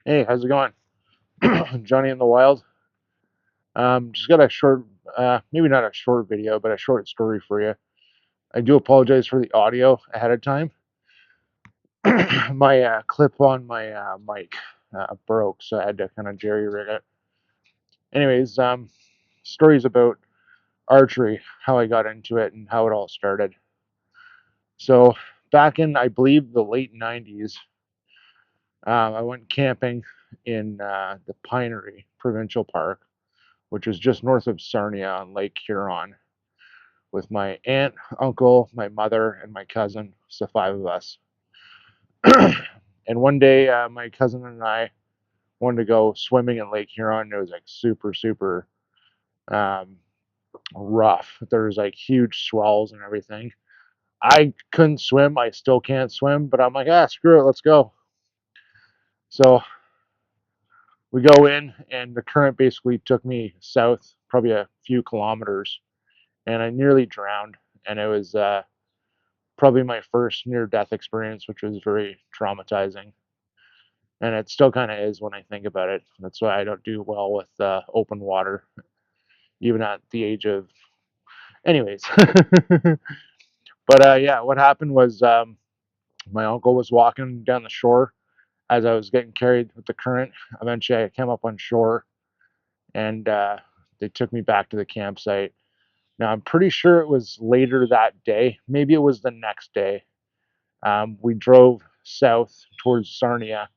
Hey, how's it going? Johnny in the Wild. Just got a short, maybe not a short video, but a short story for you. I do apologize for the audio ahead of time. My clip on my mic broke, so I had to kind of jerry rig it. Anyways, stories about archery, how I got into it, and how it all started. So, back in, I believe, the late 90s, I went camping in the Pinery Provincial Park, which is just north of Sarnia on Lake Huron, with my aunt, uncle, my mother, and my cousin. So five of us. And one day, my cousin and I wanted to go swimming in Lake Huron. It was like super, super um, rough. There was like huge swells and everything. I couldn't swim. I still can't swim, but I'm like, screw it, let's go. So we go in, and the current basically took me south, probably a few kilometers, and I nearly drowned. And it was probably my first near death experience, which was very traumatizing. And it still kind of is when I think about it. That's why I don't do well with open water, even at the age of. Anyways, but yeah, what happened was my uncle was walking down the shore as I was getting carried with the current. Eventually, I came up on shore, and they took me back to the campsite. Now, I'm pretty sure it was later that day. Maybe it was the next day. We drove south towards Sarnia,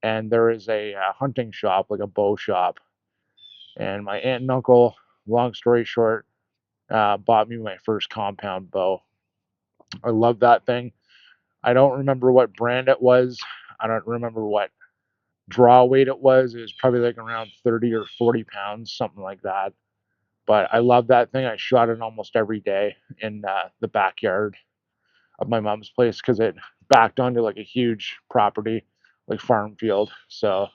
and there is a hunting shop, like a bow shop. And my aunt and uncle, long story short, bought me my first compound bow. I love that thing. I don't remember what brand it was. I don't remember what draw weight it was. It was probably like around 30 or 40 pounds, something like that. But I love that thing. I shot it almost every day in the backyard of my mom's place because it backed onto like a huge property, like farm field. So,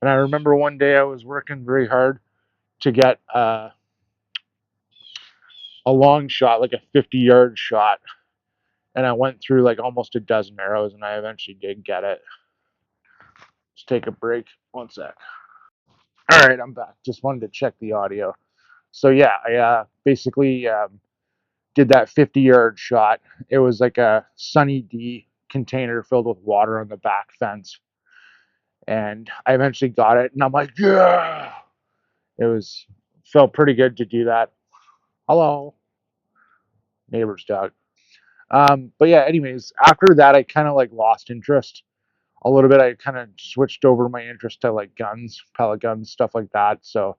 and I remember one day I was working very hard to get a long shot, like a 50-yard shot, and I went through like almost a dozen arrows, and I eventually did get it. Let's take a break. One sec. All right, I'm back. Just wanted to check the audio. So yeah, I basically did that 50-yard shot. It was like a Sunny D container filled with water on the back fence, and I eventually got it, and I'm like, yeah, it was felt pretty good to do that. Hello, neighbor's dog. But yeah, anyways, after that, I kind of like lost interest a little bit. I kind of switched over my interest to like guns, pellet guns, stuff like that. So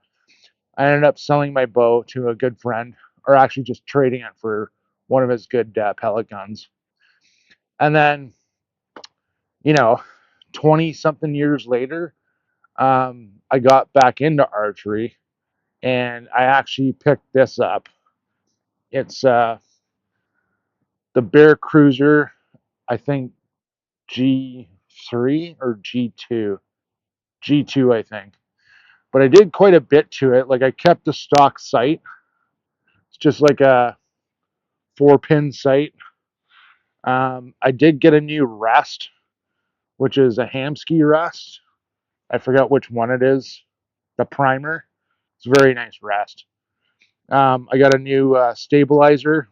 I ended up selling my bow to a good friend, or actually just trading it for one of his good pellet guns. And then, you know, 20 something years later, I got back into archery, and I actually picked this up. It's the Bear Cruiser, I think G3 or G2. G2, I think. But I did quite a bit to it. Like I kept the stock sight. It's just like a 4-pin sight. I did get a new rest, which is a Hamsky rest. I forgot which one it is. The primer. It's a very nice rest. I got a new stabilizer.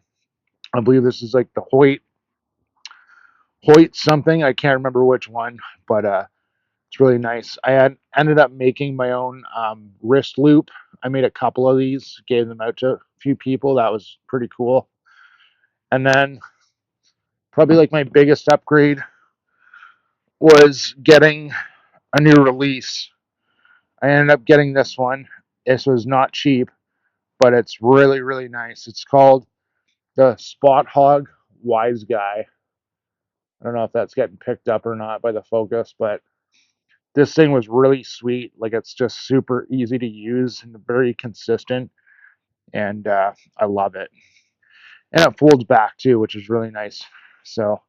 I believe this is like the Hoyt something. I can't remember which one, but it's really nice. I had ended up making my own wrist loop. I made a couple of these, gave them out to a few people. That was pretty cool. And then probably like my biggest upgrade was getting a new release. I ended up getting this one. This was not cheap, but it's really, really nice. It's called the Spot Hog Wise Guy. I don't know if that's getting picked up or not by the focus, but this thing was really sweet. Like it's just super easy to use and very consistent, and I love it. And it folds back too, which is really nice. So,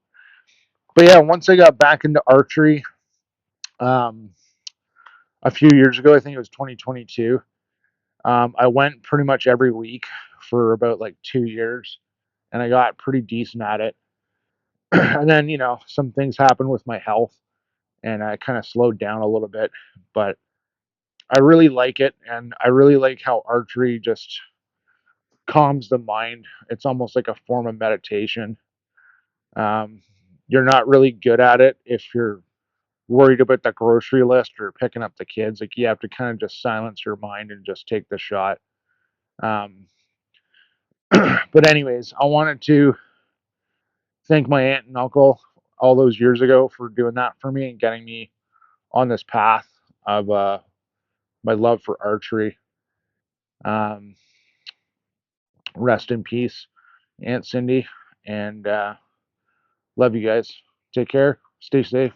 but yeah, once I got back into archery, um, a few years ago, I think it was 2022. I went pretty much every week for about like 2 years, and I got pretty decent at it. And then some things happened with my health, and I kind of slowed down a little bit, but I really like it, and I really like how archery just calms the mind. It's almost like a form of meditation. Um, you're not really good at it if you're worried about the grocery list or picking up the kids. Like you have to kind of just silence your mind and just take the shot. Um, but anyways, I wanted to thank my aunt and uncle all those years ago for doing that for me and getting me on this path of my love for archery. Um, rest in peace, Aunt Cindy, and love you guys. Take care. Stay safe.